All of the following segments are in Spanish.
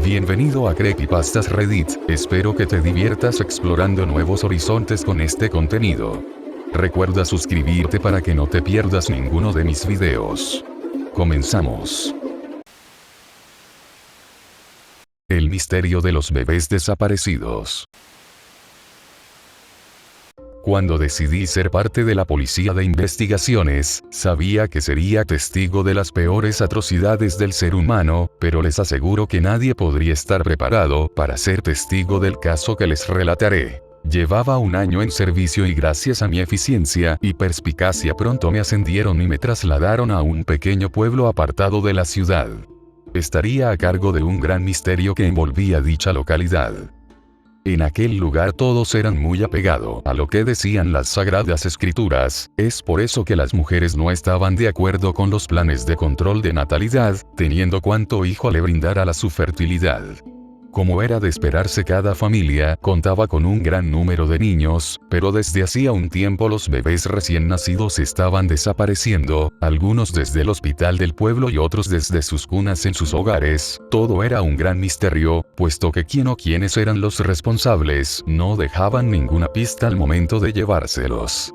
Bienvenido a Creepypastas Reddit, espero que te diviertas explorando nuevos horizontes con este contenido. Recuerda suscribirte para que no te pierdas ninguno de mis videos. Comenzamos. El misterio de los bebés desaparecidos. Cuando decidí ser parte de la policía de investigaciones, sabía que sería testigo de las peores atrocidades del ser humano, pero les aseguro que nadie podría estar preparado para ser testigo del caso que les relataré. Llevaba un año en servicio y gracias a mi eficiencia y perspicacia pronto me ascendieron y me trasladaron a un pequeño pueblo apartado de la ciudad. Estaría a cargo de un gran misterio que envolvía dicha localidad. En aquel lugar todos eran muy apegados a lo que decían las sagradas escrituras, es por eso que las mujeres no estaban de acuerdo con los planes de control de natalidad, teniendo cuanto hijo le brindara la su fertilidad. Como era de esperarse, cada familia contaba con un gran número de niños, pero desde hacía un tiempo los bebés recién nacidos estaban desapareciendo, algunos desde el hospital del pueblo y otros desde sus cunas en sus hogares. Todo era un gran misterio, puesto que quién o quiénes eran los responsables no dejaban ninguna pista al momento de llevárselos.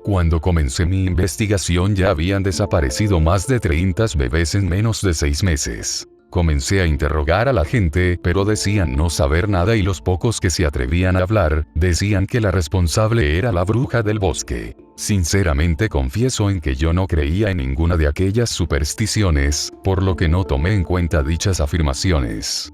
Cuando comencé mi investigación ya habían desaparecido más de 30 bebés en menos de 6 meses. Comencé a interrogar a la gente, pero decían no saber nada y los pocos que se atrevían a hablar, decían que la responsable era la bruja del bosque. Sinceramente confieso en que yo no creía en ninguna de aquellas supersticiones, por lo que no tomé en cuenta dichas afirmaciones.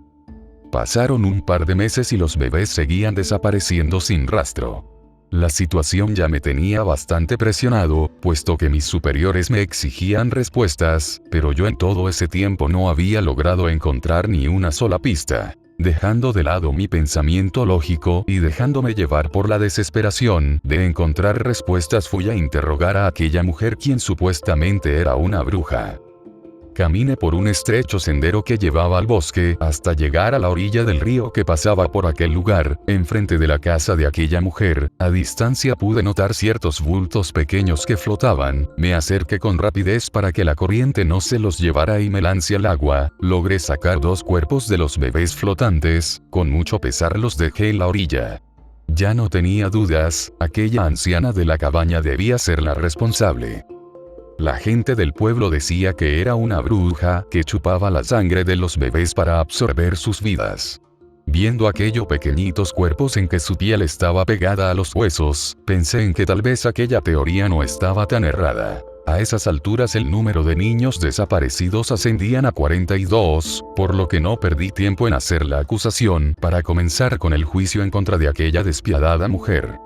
Pasaron un par de meses y los bebés seguían desapareciendo sin rastro. La situación ya me tenía bastante presionado, puesto que mis superiores me exigían respuestas, pero yo en todo ese tiempo no había logrado encontrar ni una sola pista. Dejando de lado mi pensamiento lógico y dejándome llevar por la desesperación de encontrar respuestas, fui a interrogar a aquella mujer quien supuestamente era una bruja. Caminé por un estrecho sendero que llevaba al bosque hasta llegar a la orilla del río que pasaba por aquel lugar. Enfrente de la casa de aquella mujer, a distancia pude notar ciertos bultos pequeños que flotaban. Me acerqué con rapidez para que la corriente no se los llevara y me lancé al agua. Logré sacar 2 cuerpos de los bebés flotantes, con mucho pesar los dejé en la orilla. Ya no tenía dudas, aquella anciana de la cabaña debía ser la responsable. La gente del pueblo decía que era una bruja que chupaba la sangre de los bebés para absorber sus vidas. Viendo aquellos pequeñitos cuerpos en que su piel estaba pegada a los huesos, pensé en que tal vez aquella teoría no estaba tan errada. A esas alturas el número de niños desaparecidos ascendían a 42, por lo que no perdí tiempo en hacer la acusación para comenzar con el juicio en contra de aquella despiadada mujer.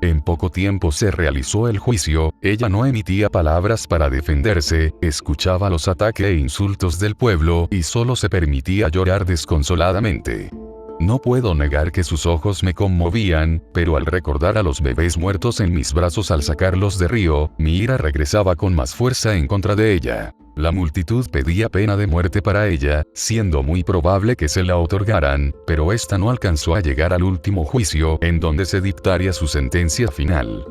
En poco tiempo se realizó el juicio, ella no emitía palabras para defenderse, escuchaba los ataques e insultos del pueblo y solo se permitía llorar desconsoladamente. No puedo negar que sus ojos me conmovían, pero al recordar a los bebés muertos en mis brazos al sacarlos de río, mi ira regresaba con más fuerza en contra de ella. La multitud pedía pena de muerte para ella, siendo muy probable que se la otorgaran, pero esta no alcanzó a llegar al último juicio, en donde se dictaría su sentencia final.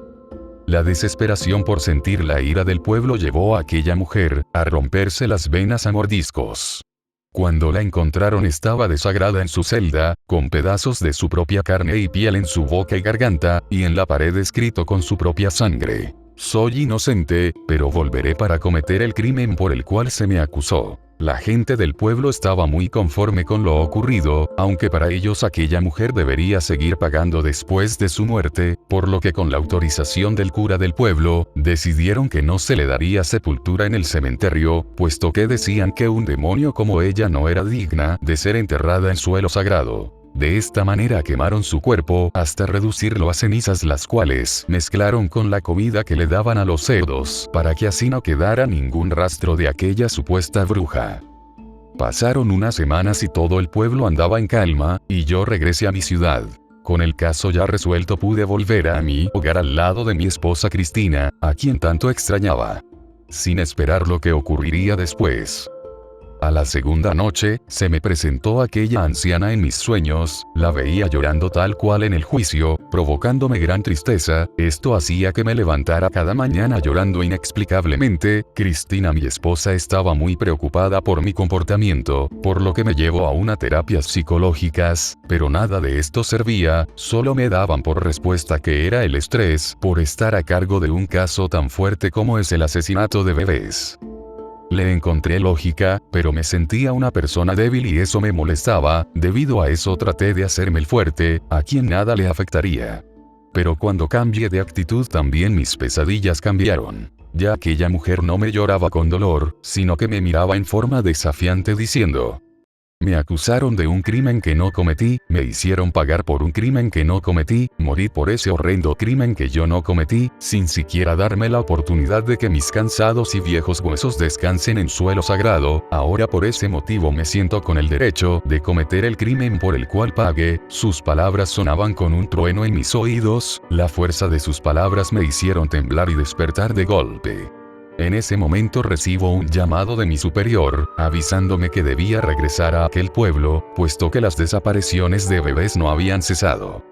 La desesperación por sentir la ira del pueblo llevó a aquella mujer a romperse las venas a mordiscos. Cuando la encontraron estaba desagrada en su celda, con pedazos de su propia carne y piel en su boca y garganta, y en la pared escrito con su propia sangre: soy inocente, pero volveré para cometer el crimen por el cual se me acusó. La gente del pueblo estaba muy conforme con lo ocurrido, aunque para ellos aquella mujer debería seguir pagando después de su muerte, por lo que con la autorización del cura del pueblo, decidieron que no se le daría sepultura en el cementerio, puesto que decían que un demonio como ella no era digna de ser enterrada en suelo sagrado. De esta manera quemaron su cuerpo hasta reducirlo a cenizas, las cuales mezclaron con la comida que le daban a los cerdos para que así no quedara ningún rastro de aquella supuesta bruja. Pasaron unas semanas y todo el pueblo andaba en calma, y yo regresé a mi ciudad. Con el caso ya resuelto pude volver a mi hogar al lado de mi esposa Cristina, a quien tanto extrañaba. Sin esperar lo que ocurriría después. A la segunda noche, se me presentó aquella anciana en mis sueños, la veía llorando tal cual en el juicio, provocándome gran tristeza. Esto hacía que me levantara cada mañana llorando inexplicablemente. Cristina, mi esposa, estaba muy preocupada por mi comportamiento, por lo que me llevó a unas terapias psicológicas, pero nada de esto servía, solo me daban por respuesta que era el estrés, por estar a cargo de un caso tan fuerte como es el asesinato de bebés. Le encontré lógica, pero me sentía una persona débil y eso me molestaba. Debido a eso traté de hacerme el fuerte, a quien nada le afectaría. Pero cuando cambié de actitud también mis pesadillas cambiaron. Ya aquella mujer no me lloraba con dolor, sino que me miraba en forma desafiante diciendo: me acusaron de un crimen que no cometí, me hicieron pagar por un crimen que no cometí, morí por ese horrendo crimen que yo no cometí, sin siquiera darme la oportunidad de que mis cansados y viejos huesos descansen en suelo sagrado. Ahora por ese motivo me siento con el derecho de cometer el crimen por el cual pagué. Sus palabras sonaban con un trueno en mis oídos, la fuerza de sus palabras me hicieron temblar y despertar de golpe. En ese momento recibo un llamado de mi superior, avisándome que debía regresar a aquel pueblo, puesto que las desapariciones de bebés no habían cesado.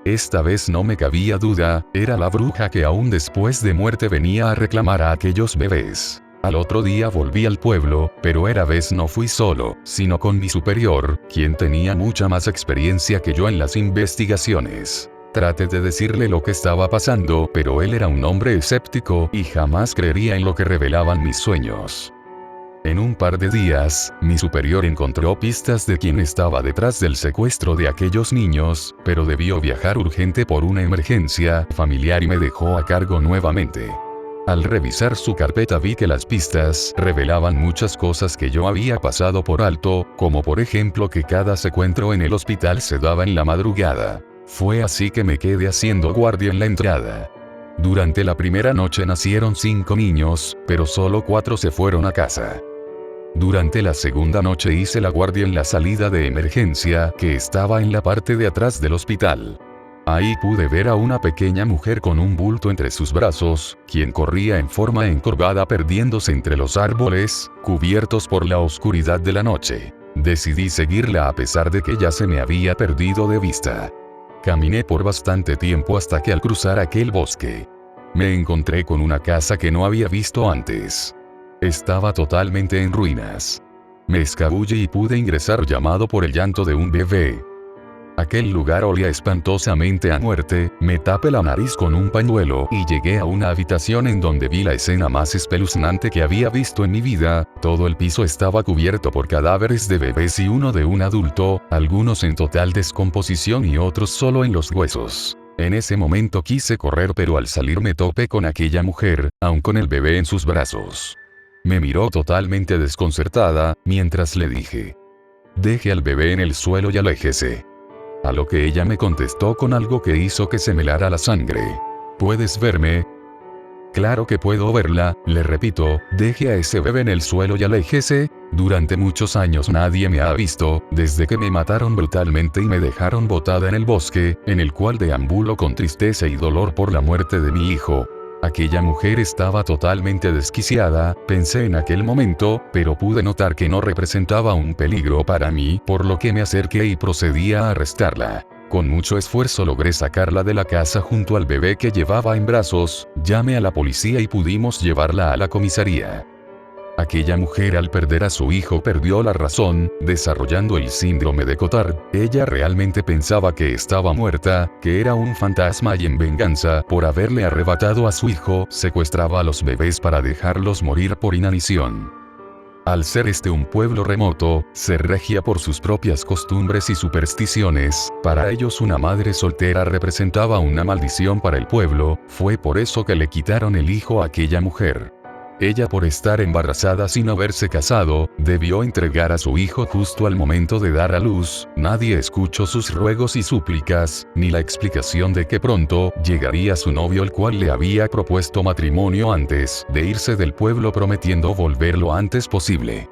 Esta vez no me cabía duda, era la bruja que aún después de muerte venía a reclamar a aquellos bebés. Al otro día volví al pueblo, pero esta vez no fui solo, sino con mi superior, quien tenía mucha más experiencia que yo en las investigaciones. Traté de decirle lo que estaba pasando, pero él era un hombre escéptico y jamás creería en lo que revelaban mis sueños. En un par de días, mi superior encontró pistas de quién estaba detrás del secuestro de aquellos niños, pero debió viajar urgente por una emergencia familiar y me dejó a cargo nuevamente. Al revisar su carpeta vi que las pistas revelaban muchas cosas que yo había pasado por alto, como por ejemplo que cada secuestro en el hospital se daba en la madrugada. Fue así que me quedé haciendo guardia en la entrada. Durante la primera noche nacieron 5 niños, pero solo 4 se fueron a casa. Durante la segunda noche hice la guardia en la salida de emergencia, que estaba en la parte de atrás del hospital. Ahí pude ver a una pequeña mujer con un bulto entre sus brazos, quien corría en forma encorvada perdiéndose entre los árboles, cubiertos por la oscuridad de la noche. Decidí seguirla a pesar de que ya se me había perdido de vista. Caminé por bastante tiempo hasta que al cruzar aquel bosque, me encontré con una casa que no había visto antes. Estaba totalmente en ruinas. Me escabullé y pude ingresar llamado por el llanto de un bebé. Aquel lugar olía espantosamente a muerte, me tapé la nariz con un pañuelo y llegué a una habitación en donde vi la escena más espeluznante que había visto en mi vida. Todo el piso estaba cubierto por cadáveres de bebés y uno de un adulto, algunos en total descomposición y otros solo en los huesos. En ese momento quise correr, pero al salir me topé con aquella mujer, aún con el bebé en sus brazos. Me miró totalmente desconcertada, mientras le dije: deje al bebé en el suelo y aléjese. A lo que ella me contestó con algo que hizo que se me helara la sangre: ¿puedes verme? Claro que puedo verla, le repito, deje a ese bebé en el suelo y aléjese. Durante muchos años nadie me ha visto, desde que me mataron brutalmente y me dejaron botada en el bosque, en el cual deambulo con tristeza y dolor por la muerte de mi hijo. Aquella mujer estaba totalmente desquiciada, pensé en aquel momento, pero pude notar que no representaba un peligro para mí, por lo que me acerqué y procedí a arrestarla. Con mucho esfuerzo logré sacarla de la casa junto al bebé que llevaba en brazos, llamé a la policía y pudimos llevarla a la comisaría. Aquella mujer, al perder a su hijo, perdió la razón, desarrollando el síndrome de Cotard. Ella realmente pensaba que estaba muerta, que era un fantasma, y en venganza por haberle arrebatado a su hijo, secuestraba a los bebés para dejarlos morir por inanición. Al ser este un pueblo remoto, se regía por sus propias costumbres y supersticiones. Para ellos una madre soltera representaba una maldición para el pueblo, fue por eso que le quitaron el hijo a aquella mujer. Ella, por estar embarazada sin haberse casado, debió entregar a su hijo justo al momento de dar a luz. Nadie escuchó sus ruegos y súplicas, ni la explicación de que pronto llegaría su novio, el cual le había propuesto matrimonio antes de irse del pueblo, prometiendo volver lo antes posible.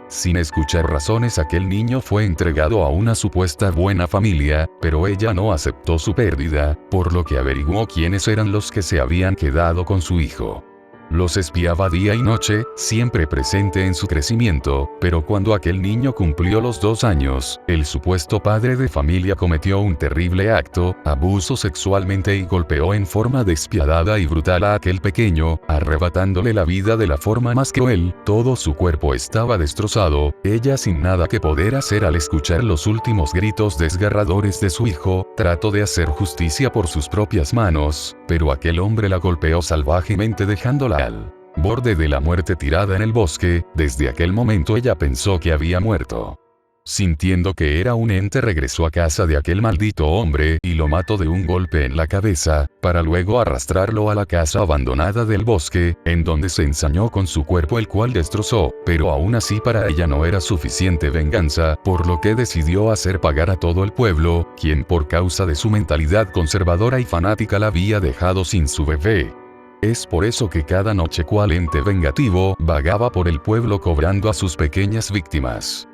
Sin escuchar razones, aquel niño fue entregado a una supuesta buena familia, pero ella no aceptó su pérdida, por lo que averiguó quiénes eran los que se habían quedado con su hijo. Los espiaba día y noche, siempre presente en su crecimiento, pero cuando aquel niño cumplió los 2 años, el supuesto padre de familia cometió un terrible acto, abusó sexualmente y golpeó en forma despiadada y brutal a aquel pequeño, arrebatándole la vida de la forma más cruel. Todo su cuerpo estaba destrozado, ella sin nada que poder hacer al escuchar los últimos gritos desgarradores de su hijo, trató de hacer justicia por sus propias manos, pero aquel hombre la golpeó salvajemente dejándola al borde de la muerte tirada en el bosque. Desde aquel momento ella pensó que había muerto. Sintiendo que era un ente, regresó a casa de aquel maldito hombre y lo mató de un golpe en la cabeza, para luego arrastrarlo a la casa abandonada del bosque, en donde se ensañó con su cuerpo, el cual destrozó, pero aún así para ella no era suficiente venganza, por lo que decidió hacer pagar a todo el pueblo, quien por causa de su mentalidad conservadora y fanática la había dejado sin su bebé. Es por eso que cada noche cual ente vengativo vagaba por el pueblo cobrando a sus pequeñas víctimas.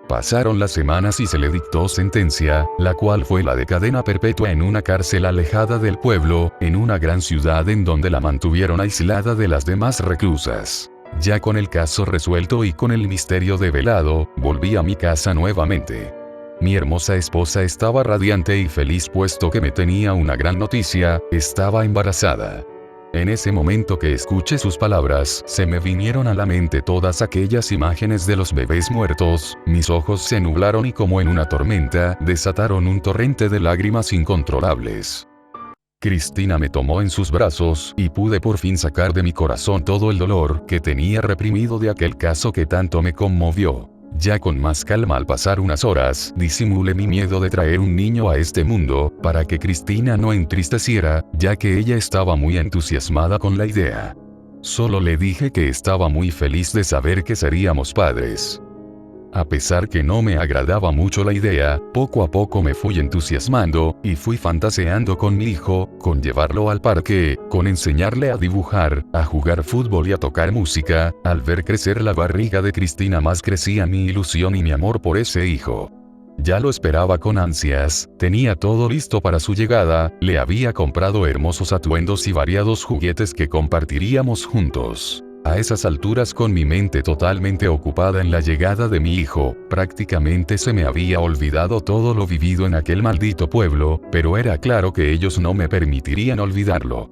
Pasaron las semanas y se le dictó sentencia, la cual fue la de cadena perpetua en una cárcel alejada del pueblo, en una gran ciudad en donde la mantuvieron aislada de las demás reclusas. Ya con el caso resuelto y con el misterio develado, volví a mi casa nuevamente. Mi hermosa esposa estaba radiante y feliz puesto que me tenía una gran noticia: estaba embarazada. En ese momento que escuché sus palabras, se me vinieron a la mente todas aquellas imágenes de los bebés muertos, mis ojos se nublaron y como en una tormenta, desataron un torrente de lágrimas incontrolables. Cristina me tomó en sus brazos, y pude por fin sacar de mi corazón todo el dolor que tenía reprimido de aquel caso que tanto me conmovió. Ya con más calma al pasar unas horas, disimulé mi miedo de traer un niño a este mundo, para que Cristina no entristeciera, ya que ella estaba muy entusiasmada con la idea. Solo le dije que estaba muy feliz de saber que seríamos padres. A pesar que no me agradaba mucho la idea, poco a poco me fui entusiasmando, y fui fantaseando con mi hijo, con llevarlo al parque, con enseñarle a dibujar, a jugar fútbol y a tocar música. Al ver crecer la barriga de Cristina, más crecía mi ilusión y mi amor por ese hijo. Ya lo esperaba con ansias, tenía todo listo para su llegada, le había comprado hermosos atuendos y variados juguetes que compartiríamos juntos. A esas alturas, con mi mente totalmente ocupada en la llegada de mi hijo, prácticamente se me había olvidado todo lo vivido en aquel maldito pueblo, pero era claro que ellos no me permitirían olvidarlo.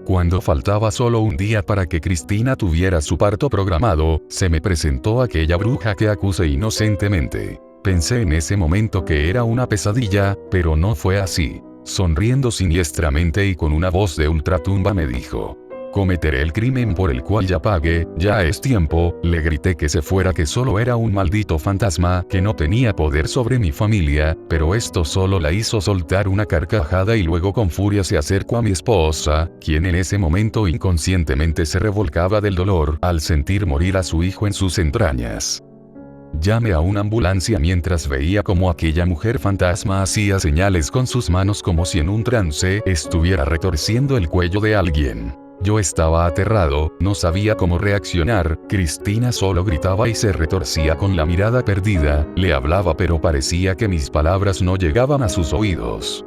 Cuando faltaba solo un día para que Cristina tuviera su parto programado, se me presentó aquella bruja que acusé inocentemente. Pensé en ese momento que era una pesadilla, pero no fue así. Sonriendo siniestramente y con una voz de ultratumba me dijo: «Cometeré el crimen por el cual ya pagué, ya es tiempo». Le grité que se fuera, que solo era un maldito fantasma, que no tenía poder sobre mi familia, pero esto solo la hizo soltar una carcajada y luego con furia se acercó a mi esposa, quien en ese momento inconscientemente se revolcaba del dolor al sentir morir a su hijo en sus entrañas. Llamé a una ambulancia mientras veía como aquella mujer fantasma hacía señales con sus manos como si en un trance estuviera retorciendo el cuello de alguien. Yo estaba aterrado, no sabía cómo reaccionar. Cristina solo gritaba y se retorcía con la mirada perdida, le hablaba pero parecía que mis palabras no llegaban a sus oídos.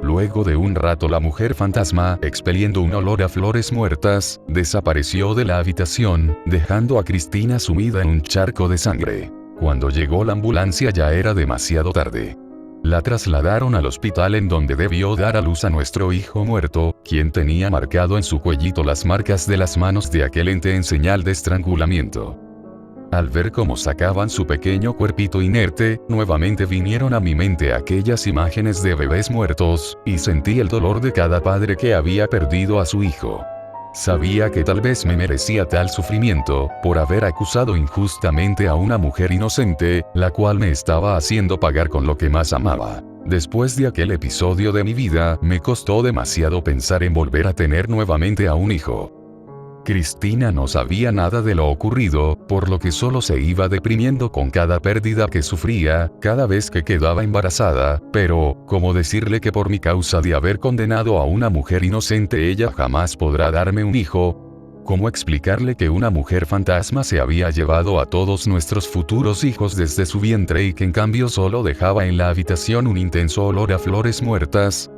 Luego de un rato la mujer fantasma, expeliendo un olor a flores muertas, desapareció de la habitación, dejando a Cristina sumida en un charco de sangre. Cuando llegó la ambulancia ya era demasiado tarde. La trasladaron al hospital en donde debió dar a luz a nuestro hijo muerto, quien tenía marcado en su cuellito las marcas de las manos de aquel ente en señal de estrangulamiento. Al ver cómo sacaban su pequeño cuerpito inerte, nuevamente vinieron a mi mente aquellas imágenes de bebés muertos, y sentí el dolor de cada padre que había perdido a su hijo. Sabía que tal vez me merecía tal sufrimiento, por haber acusado injustamente a una mujer inocente, la cual me estaba haciendo pagar con lo que más amaba. Después de aquel episodio de mi vida, me costó demasiado pensar en volver a tener nuevamente a un hijo. Cristina no sabía nada de lo ocurrido, por lo que solo se iba deprimiendo con cada pérdida que sufría, cada vez que quedaba embarazada, pero, ¿cómo decirle que por mi causa de haber condenado a una mujer inocente ella jamás podrá darme un hijo? ¿Cómo explicarle que una mujer fantasma se había llevado a todos nuestros futuros hijos desde su vientre y que en cambio solo dejaba en la habitación un intenso olor a flores muertas?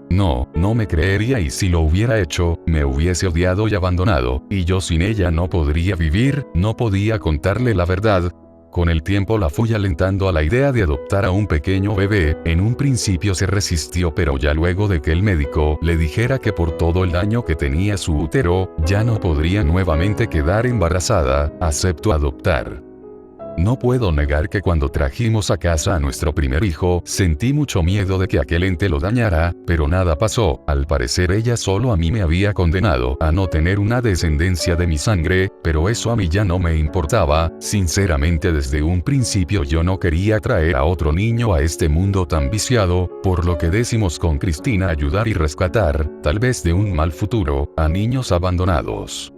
No, no me creería y si lo hubiera hecho, me hubiese odiado y abandonado, y yo sin ella no podría vivir, no podía contarle la verdad. Con el tiempo la fui alentando a la idea de adoptar a un pequeño bebé, en un principio se resistió pero ya luego de que el médico le dijera que por todo el daño que tenía su útero, ya no podría nuevamente quedar embarazada, aceptó adoptar. No puedo negar que cuando trajimos a casa a nuestro primer hijo, sentí mucho miedo de que aquel ente lo dañara, pero nada pasó. Al parecer ella solo a mí me había condenado a no tener una descendencia de mi sangre, pero eso a mí ya no me importaba. Sinceramente desde un principio yo no quería traer a otro niño a este mundo tan viciado, por lo que decimos con Cristina ayudar y rescatar, tal vez de un mal futuro, a niños abandonados.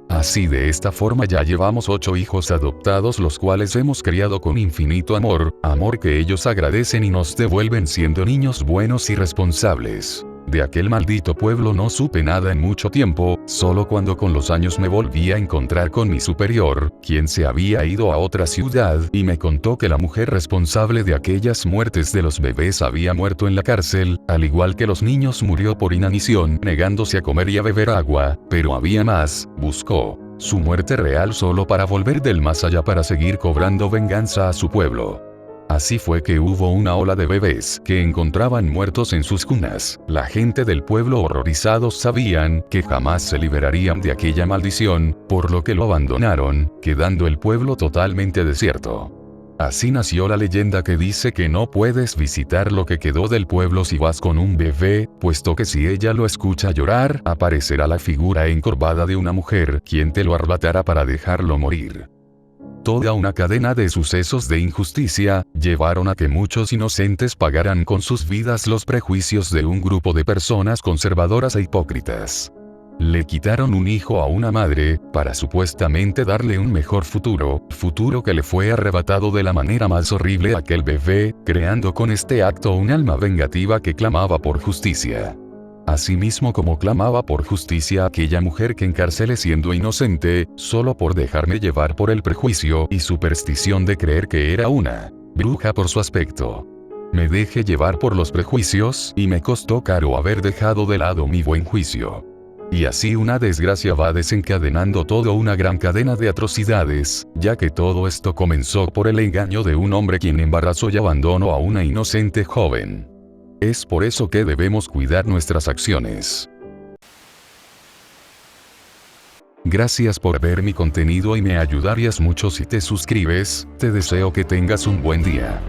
Así de esta forma ya llevamos 8 hijos adoptados los cuales hemos criado con infinito amor, amor que ellos agradecen y nos devuelven siendo niños buenos y responsables. De aquel maldito pueblo no supe nada en mucho tiempo, solo cuando con los años me volví a encontrar con mi superior, quien se había ido a otra ciudad y me contó que la mujer responsable de aquellas muertes de los bebés había muerto en la cárcel, al igual que los niños murió por inanición negándose a comer y a beber agua, pero había más, buscó su muerte real solo para volver del más allá para seguir cobrando venganza a su pueblo. Así fue que hubo una ola de bebés que encontraban muertos en sus cunas. La gente del pueblo horrorizados sabían que jamás se liberarían de aquella maldición, por lo que lo abandonaron, quedando el pueblo totalmente desierto. Así nació la leyenda que dice que no puedes visitar lo que quedó del pueblo si vas con un bebé, puesto que si ella lo escucha llorar, aparecerá la figura encorvada de una mujer, quien te lo arrebatará para dejarlo morir. Toda una cadena de sucesos de injusticia, llevaron a que muchos inocentes pagaran con sus vidas los prejuicios de un grupo de personas conservadoras e hipócritas. Le quitaron un hijo a una madre, para supuestamente darle un mejor futuro, futuro que le fue arrebatado de la manera más horrible a aquel bebé, creando con este acto un alma vengativa que clamaba por justicia. Asimismo como clamaba por justicia aquella mujer que encarcelé siendo inocente, solo por dejarme llevar por el prejuicio y superstición de creer que era una bruja por su aspecto. Me dejé llevar por los prejuicios y me costó caro haber dejado de lado mi buen juicio. Y así una desgracia va desencadenando toda una gran cadena de atrocidades, ya que todo esto comenzó por el engaño de un hombre quien embarazó y abandonó a una inocente joven. Es por eso que debemos cuidar nuestras acciones. Gracias por ver mi contenido y me ayudarías mucho si te suscribes. Te deseo que tengas un buen día.